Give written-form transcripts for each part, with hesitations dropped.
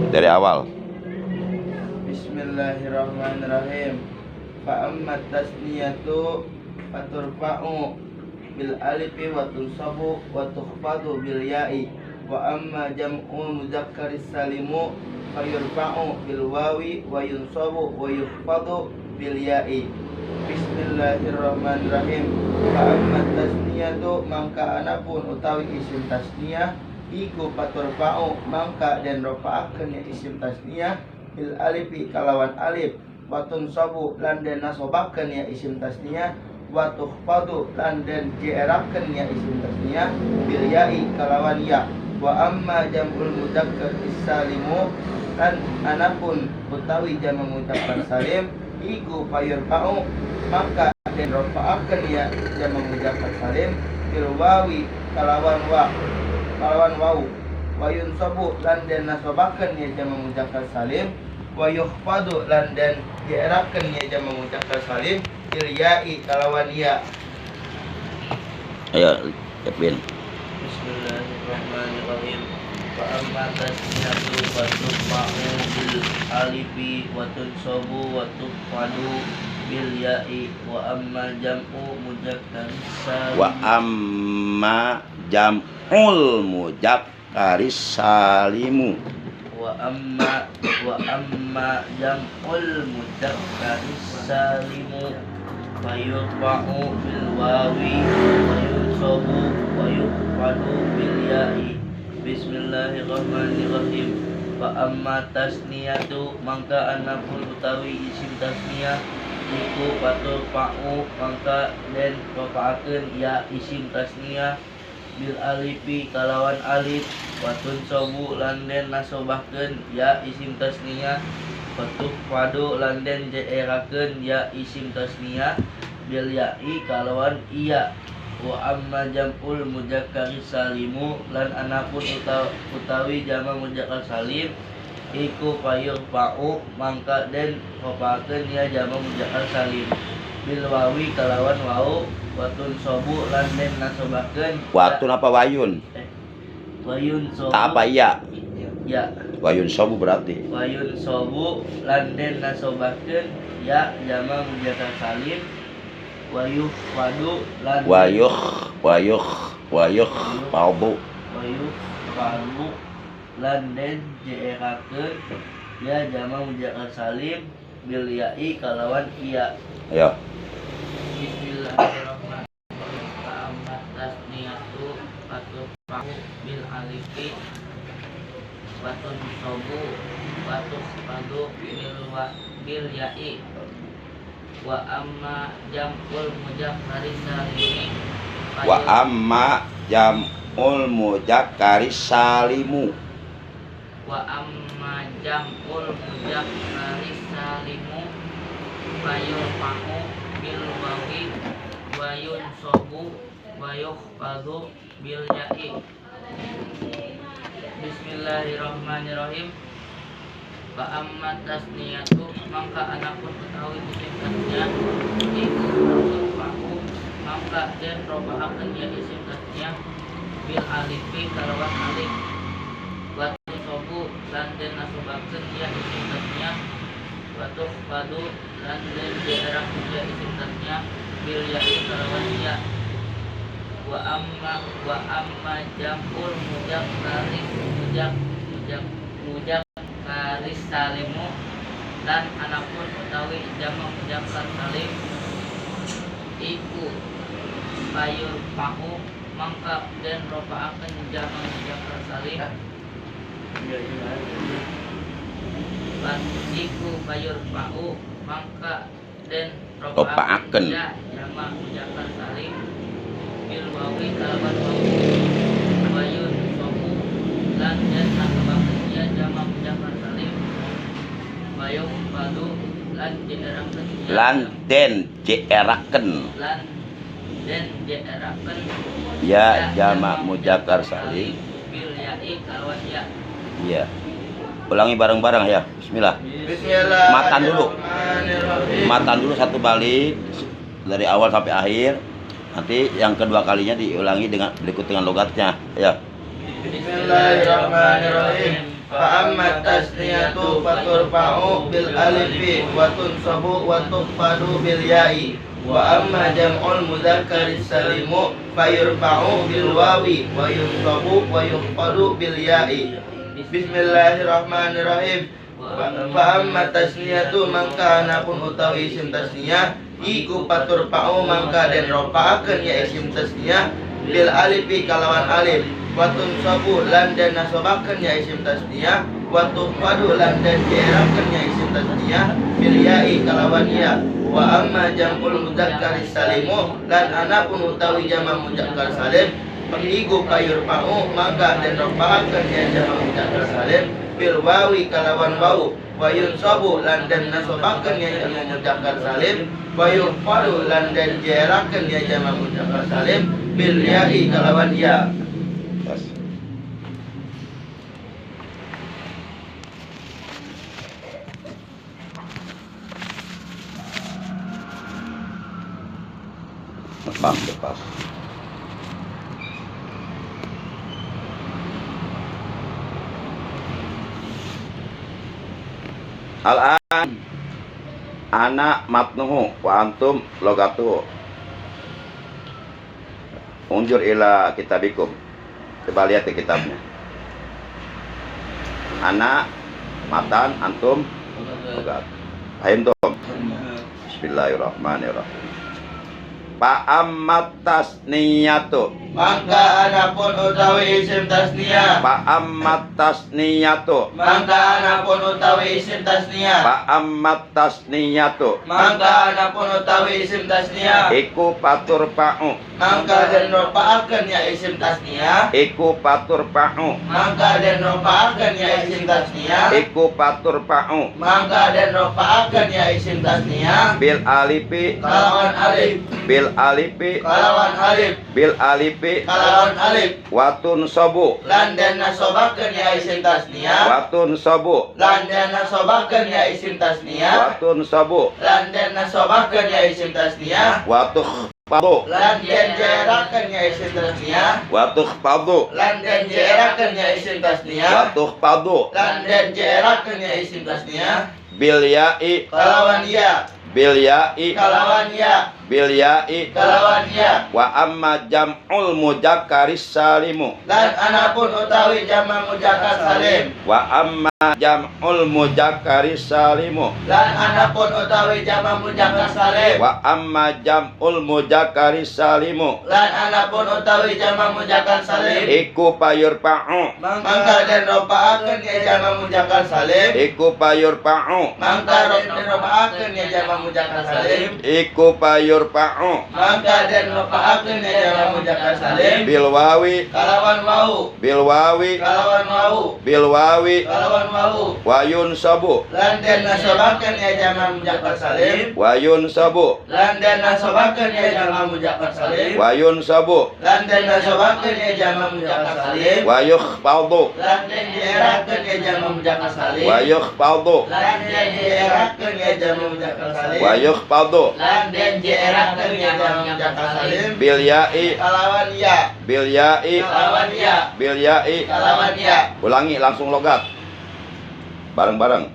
Dari awal. Bismillahirrahmanirrahim. Fa ammat tasniyatu faturfa'u bil alifi wa tunsabu wa tukhfadu bil ya'i wa amma jam'ul mudzakkaris salimu fayurfa'u bil wawi wa yunsabu wa yukhfadu bil ya'i. Bismillahirrahmanirrahim. Fa ammat tasniyatu mangka anapun utawi isim tasniyah iku faturfa'u mangka den rafa'akeun ya isim tasniyah bil alifi kalawan alif wa tunsabu lan den nasobakeun ya isim tasniyah wa tukhfadu lan den jeerakeun ya isim tasniyah bil ya'i kalawan ya wa amma jam'ul mudzakkar salimu lan anapun utawi jamak mudzakkar salim iku fayurfa'u maka den rafa'akeun ya jamak mudzakkar salim bil wawi kalawan wau wa yunsabu lan den nasobakeun ya jamak mudzakkar salim wa yukhfadu lan den dierakeun ya jamak mudzakkar salim bil ya'i kalawan ya. Ayo, Kevin. Bismillahirrahmanirrahim. Fa amma tasniyatu wa turfa'u bil alifi wa tunsabu wa tukhfadu bil ya'i wa amma jam'u mudzakkar salim Wa amma jam'ul mudzakkaris salimu wa amma jam'ul mudzakkaris salimu fayurfa'u bil wawi wa yunsabu wa yukhfadu bil ya'i. Bismillahirrahmanirrahim. Fa amma tasniyatu mangka anapun utawi isim tasniyah iku faturfa'u mangka den rafa'akeun ya isim tasniyah bil alifi kalawan alif wa tunsabu lan den nasobahkeun ya isim tasniyah wa tukhfadu lan den jeerakeun ya isim tasniyah bil ya'i kalawan iya wa amma jam'ul mudzakkaris salimu lan anapun utawi jamak mudzakkar salim iku fayurfa'u mangka den rafa'akeun ya jamak mudzakkar salim bil wawi kalawan wau watun sobu lan den nasobakeun Watun apa wayun? wayun sobu Apa iya? ya Wayun sobu berarti. wayun sobu lan den nasobakeun ya jamak mudzakkar salim wayuh wadu lan Wayuh paubu. wayuh wadu lan den jeerakeun ya jamak mudzakkar salim bil ya'i kalawan iya. Ayo. Bismillahirrahmanirrahim. Ammat tasniyatu faturfa'u bil alifi wa tunsabu wa tukhfadu bil ya'i wa amma jam'ul mudzakkari salimi Wa amma jam'ul mudzakkaris salimu wa amma jam'ul mudzakkari salimu fayurfa'u bil wawi wa yunsabu wa yukhfadu bil ya'i. Bismillahirrahmanirrahim. Fa amma tasniyatu mangka anapun utawi isim tasniyah iku fayurfa'u mangka den rafa'akeun ya isim tasniyah bil alifi kalawan alif wa tunsabu lan den nasobakeun ya isim tasniyah wa tukhfadu lan den jeerakeun ya isim tasniyah bil ya'i kalawan ya wa amma jam'ul mudzakkaris salimu dan anapun utawi jamak mudzakkar salim iku fayurfa'u mangka den rafa'akeun jamak mudzakkar salim lan iku fayurfa'u mangka den rafa'akeun ya jamak mudzakkar salim bil wawi kalawan wawu wa yunsabu lan den nasobakeun ya jamak mudzakkar salim wa yukhfadu lan jeerakeun lan den jeerakeun ya jamak mudzakkar salim bil ya'i kalawan ya. Iya. Ulangi bareng-bareng ya. Bismillah. Matan dulu satu balik dari awal sampai akhir. Nanti yang kedua kalinya diulangi dengan berikut dengan logatnya. Ya. Bismillahirrahmanirrahim. Fa amma tasniyatu faturfa'u bil alifi wa tunsabu wa tuqfadu bil ya'i. Wa amma jam'ul mudzakkari salimu fayurfa'u bil wawi wa yunsabu wa yuqfadu bil ya'i. Bismillahirrahmanirrahim. Fa amma tasniyatu mangka anapun utawi isim tasniyah iku paturfa'u mangka den rofa'akeun ya isim tasniyah bil alifi kalawan alif. Watun sabu lan dan nasobakan ya isim tasniyah. Watu padu lan dan dierakan ya isim tasniyah bil ya'i kalawan ya. Wa amma jam'ul mudzakkari salimu lan anapun utawi jama' mudzakkar salim iku payurfa'u mangka den rofa'akeun ya jama' mudzakkar salim bil wawi kalawan wau. Wa yunsabu lan dan nasobakan ya jama' mudzakkar salim. Wa yufadu lan dan dierakan ya jama' mudzakkar salim bil ya'i kalawan ya. Lepas. Al-an ana matnuhu wa antum logatuhu. Unjur ila kitabikum. Coba lihat di kitabnya. Ana matan antum logat. Paham tom? Bismillahirrahmanirrahim. Fa'ammat tasniyatu Mangka anapun utawi isim tasniyah. Fa'ammat tasniyatu Mangka anapun utawi isim tasniyah. Fa'ammat tasniyatu Mangka anapun utawi isim tasniyah. Iku paturfa'u Mangka den rofa'akeun ya isim tasniyah. Iku paturfa'u Mangka den rofa'akeun ya isim tasniyah. Iku paturfa'u Mangka den rofa'akeun ya isim tasniyah. Bil alifi Kalawan alif. Bil alifi Kalawan alif. Bil alifi Kalawan alif. Watun sobu Lan den nasobakeun ya isim tasniyah. Watun sobu Lan den nasobakeun ya isim tasniyah. Watun sobu Lan den nasobakeun ya isim tasniyah. Watuh padu Lan den jerakeun ya isim tasniyah. Watuh padu Lan den jerakeun ya isim tasniyah. Watuh padu Lan den jerakeun ya isim tasniyah. Bil ya'i Kalawan ya. Bil ya'i Kalawan ya. Bil ya'i Kalawan ya. Wa amma jam'ul mudzakkari salimu Lan anapun utawi jama' mudzakkar salim. Wa amma jam'ul mudzakkari salimu Lan anapun utawi jama' mudzakkar salim. Wa amma jam'ul mudzakkari salimu Lan anapun utawi jama' mudzakkar salim. Iku payurfa'u Mangka den rofa'akeun ya jama' mudzakkar salim. Iku payurfa'u Mangka den rofa'akeun ya jama' mudzakkar salim. Iku payurfa'u Mangka den rofa'akeun ya jama' mudzakkar salim. bil wawi Kalawan wau. bil wawi Kalawan wau. bil wawi Kalawan wau. wa yunsabu Lan den nasobakeun ya jama' mudzakkar salim. wa yunsabu Lan den nasobakeun ya jama' mudzakkar salim. wa yunsabu Lan den nasobakeun ya jama' mudzakkar salim. wa yukhfadu Lan den dierakeun ya jama' mudzakkar salim. wa yukhfadu Lan den dierakeun ya jama' mudzakkar salim. wa yukhfadu Lan den dierakeun ya jama' mudzakkar salim. bil ya'i Kalawan ya. bil ya'i Kalawan ya. bil ya'i. Kalawan ya. Ulangi langsung logat bareng-bareng.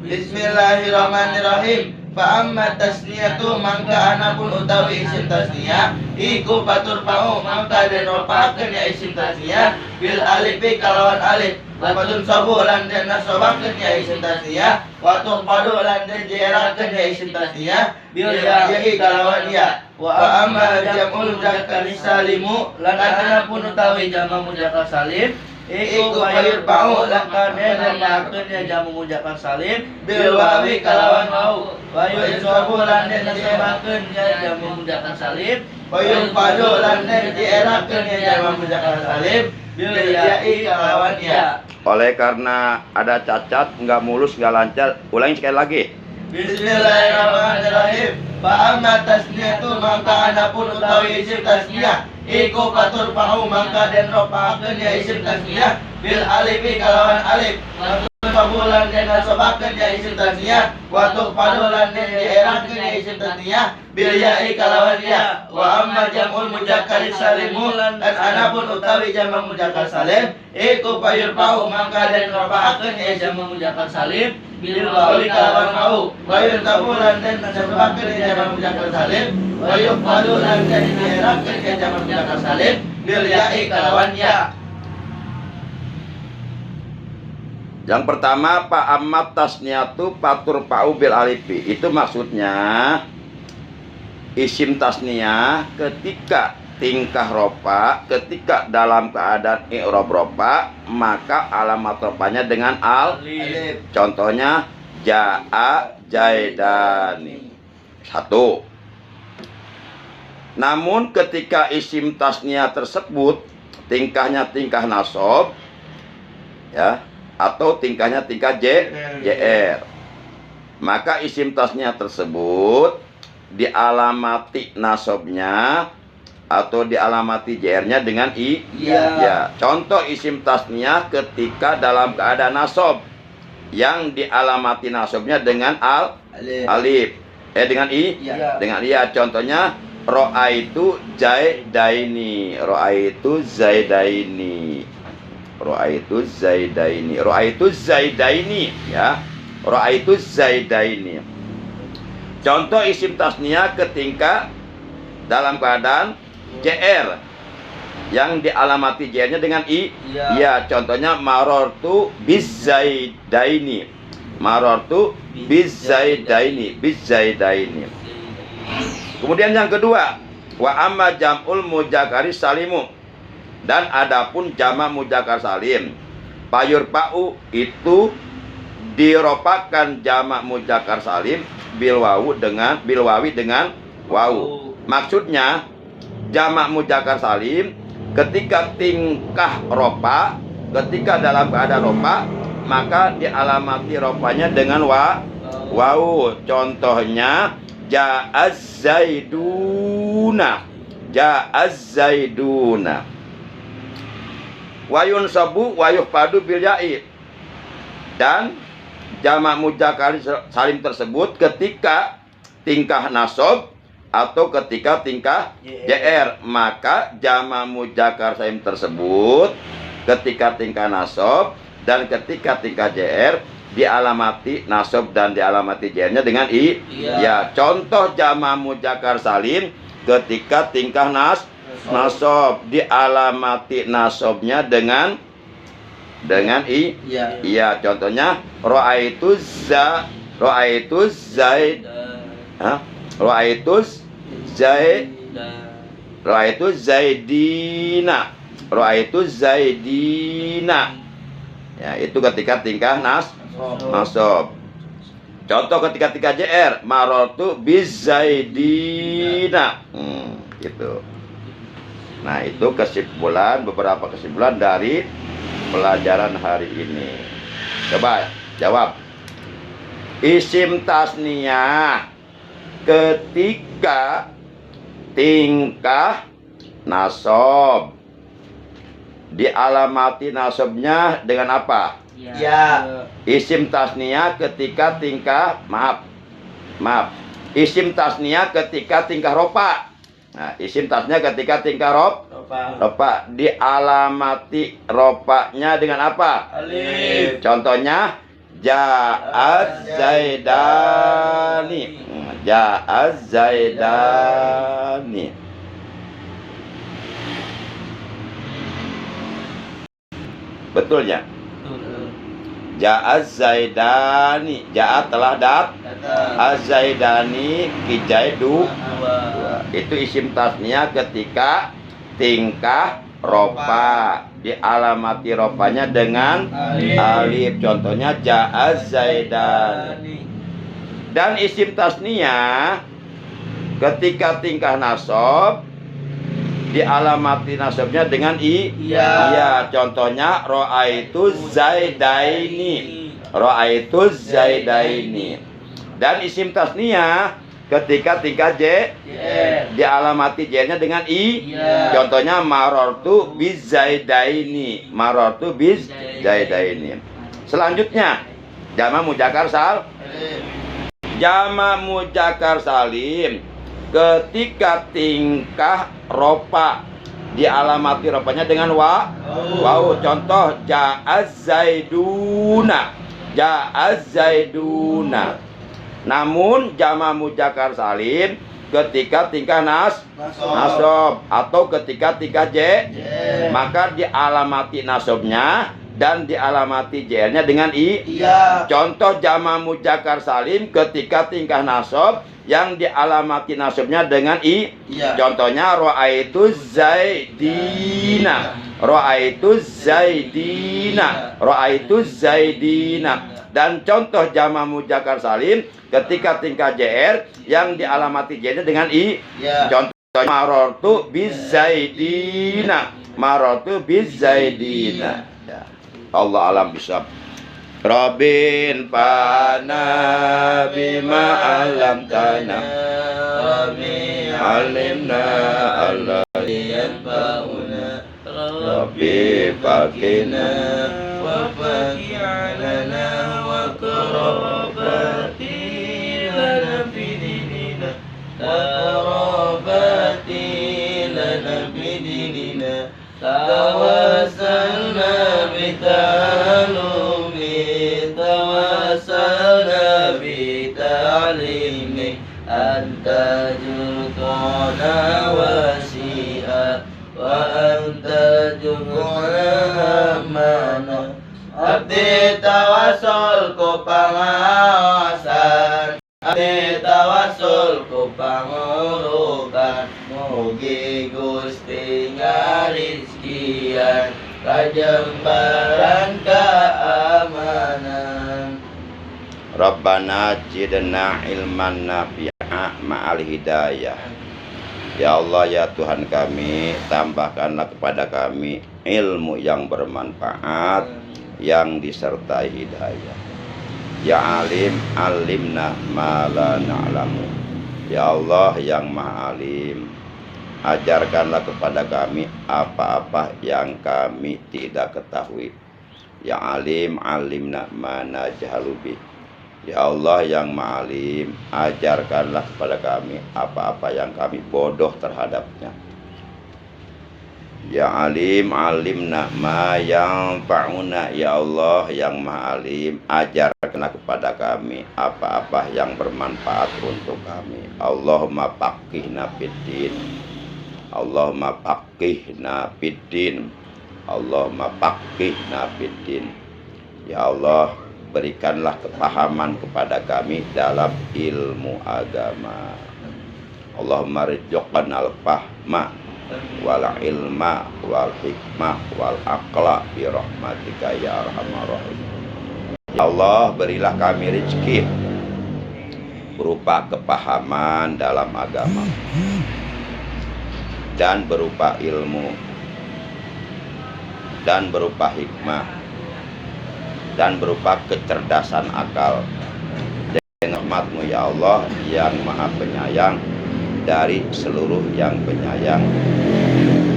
Bismillahirrahmanirrahim. Fa amma tasniyatu mangka anapun utawi isim tasniyah iku paturfa'u mangka den rofa'akeun ya isim tasniyah bil alifi kalawan alif. Watun sabu lan den nasobakeun ya isim tasniyah. Watun padu lan den jerakeun ya isim tasniyah bil ya'i kalawan ya. Wa amma jam'ul mudzakkari salimu lan anapun utawi jama' mudzakkar salim iku payurfa'u lan den rofa'akeun ya jama' mudzakkar salim bil wawi kalawan wau. Wa yunsabu lan den nasobakeun ya jama' mudzakkar salim. Wa yufadu lan den dierakeun ya jama' mudzakkar salim bil ya'i kalawan ya. Oleh karena ada cacat, nggak mulus, nggak lancar, ulangi sekali lagi. Bismillahirrahmanirrahim. Fa amma tasniyatu mangka anapun utawi isim tasniyah iku paturfa'u mangka den rofa'akeun ya isim tasniyah bil alifi kalawan alif. Pabulan den nasobakeun ya isim tasniyah. Wa tuqfadu lan den dierakeun ya isim tasniyah bil ya'i kalawan ya. Wa amma jam'ul mudzakkar salimu dan anapun utawi jamak mudzakkar salim iku payurfa'u mangka den rafa'akeun ya jamak mudzakkar salim bil wawi kalawan wau. Wa yunsabu lan den nasabakeun ya jamak mudzakkar salim wa yuqalu lan den di'rabkeun ya jamak mudzakkar salim bil ya'i kalawan ya. Yang pertama, fa'ammat tasniyatu patur pa'u bil alifi. Itu maksudnya isim tasniyah ketika tingkah rofa, ketika dalam keadaan i'rab rofa, maka alamat rofanya dengan alif. Contohnya ja'a jaidani. 1. Namun ketika isim tasniyah tersebut tingkahnya tingkah nasab, ya, atau tingkahnya tingkah JR, maka isim tasniyah tersebut dialamati nasabnya atau dialamati JR-nya dengan ya. Contoh isim tasniyah ketika dalam keadaan nasab yang dialamati nasabnya dengan alif. Dengan dengan iya. Contohnya ro'aitu zaidaini. Ro'aitu zaidaini. Ro'aitu zaidaini. Ro'aitu zaidaini, ya. Ro'aitu zaidaini. Contoh isim tasniyah ketika dalam keadaan JR yang dialamati JR-nya dengan ya. Contohnya marortu bizaidaini. Marortu bizaidaini. Bizaidaini. Kemudian yang kedua, wa amma jam'ul mudzakkari salimu. Dan adapun jamak mudzakkar salim, payurfa'u itu diropakan jamak mudzakkar salim bil wawi dengan wau. Maksudnya jamak mudzakkar salim ketika tingkah ropa, ketika dalam keadaan ropa, maka dialamati ropanya dengan wau. Contohnya ja'az zaiduna. Ja'az zaiduna. Wayun sabu wayuh padu bil ya'i. Dan jamak mudzakkar salim tersebut ketika tingkah nasab atau ketika tingkah JR, maka jamak mudzakkar salim tersebut ketika tingkah nasab dan ketika tingkah JR dialamati nasab dan dialamati JR-nya dengan ya. Contoh jamak mudzakkar salim ketika tingkah nasab dialamati nasabnya dengan iya. Contohnya ro'aitu zaid. Ro'aitu zaidina. Ro'aitu zaidina. Ya, itu ketika tingkah nasab. Contoh ketika tingkah JR, marortu bizaidina. Gitu. Nah, itu kesimpulan, beberapa kesimpulan dari pelajaran hari ini. Coba jawab. Isim tasniyah ketika tingkah nasab dialamati nasabnya dengan apa? Ya. Isim tasniyah ketika tingkah Isim tasniyah ketika tingkah ropa. Nah, isim tasniyah ketika tingkah ropa dialamati ropanya dengan apa? Alif. Contohnya ja'az zaidani. Ja'az zaidani. Betul ya? Ja'az zaidani. Ja'a telah az-zaidani kijaidu. Itu isim tasniyah ketika tingkah ropa dialamati ropanya dengan alif. Contohnya ja'az zaidani. Dan isim tasniyah ketika tingkah nasab dialamati nasabnya dengan iya. Contohnya ro'aitu zaidaini. Ro'aitu zaidaini. Dan isim tasniyah ketika tingkah dialamati J-nya dengan Contohnya marortu bizaidaini. Marortu bizaidaini. Selanjutnya jamak mudzakkar Jamak muzakkar salim ketika tingkah ropa dialamati ropanya dengan waw. Contoh ja'az zaiduna, ja'az zaiduna. Namun jamak muzakkar salim ketika tingkah nasob atau ketika tingkah maka dialamati nasobnya dan dialamati jr-nya dengan Iya. Contoh jamak muzakkar salim ketika tingkah nasob yang dialamati nasobnya dengan Iya. Contohnya ra'aitu zaidina, ra'aitu zaidina, ra'aitu zaidina. Dan contoh jamak muzakkar salim ketika tingkah jr yang dialamati jr-nya dengan Iya. Contohnya marartu bizaidina, marartu bizaidina. Ya. Allah alam bisawab. Rabbin fana bima alam tanah, Rabbi alimna alladhi yanfa'una, Rabbi fakina wa faki'alana wa qarabati lana bidinina, qarabati lana bidinina, tawassalna bitalumi, tawassalna bitalimi, anta jutona wasi'a wa anta jutona mana. Abdi tawasul ku pangawasan, abdi tawasul ku pangurukan, mugi Gusti ngarizkian kajembaran keamanan. Rabbana zidna ilman nafi'a ma'al hidayah. Ya Allah, ya Tuhan kami, tambahkanlah kepada kami ilmu yang bermanfaat yang disertai hidayah. Ya Alim, alimna ma la na'lamu. Ya Allah yang Maha Alim, ajarkanlah kepada kami apa-apa yang kami tidak ketahui. Ya Alim, alimna ma najhalu bih. Ya Allah yang Maha Alim, ajarkanlah kepada kami apa-apa yang kami bodoh terhadapnya. Ya Alim, alimna ma yanfa'una. Ya Allah yang Maha Alim, ajarkanlah kepada kami apa-apa yang bermanfaat untuk kami. Allahumma faqihna fiddin, Allahumma faqihna fiddin, Allahumma faqihna fiddin. Ya Allah, berikanlah kepahaman kepada kami dalam ilmu agama. Allahumma rizqna al-fahma wal ilma wal hikmah wal aqla bi rahmatika ya arhamar rahim. Ya Allah, berilah kami rezeki berupa kepahaman dalam agama dan berupa ilmu dan berupa hikmah dan berupa kecerdasan akal. Dengan rahmat-Mu ya Allah yang Maha Penyayang dari seluruh yang penyayang.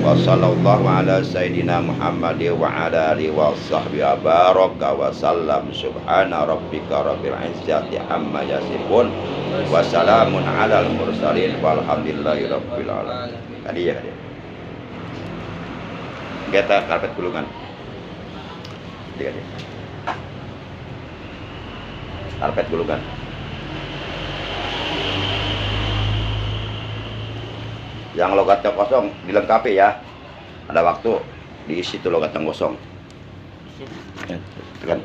Wa sallallahu ala sayyidina Muhammad wa ala alihi wa sahbihi baraka wa sallam. Subhana rabbika rabbil izzati amma yasifun wa salamun alal mursalin walhamdulillahi rabbil alamin. Tadi ya dia. Kita karpet gulungan. Dia. Karpet gulungan. Yang logatnya kosong dilengkapi ya. Ada waktu diisi tuh logat yang kosong. Tekan.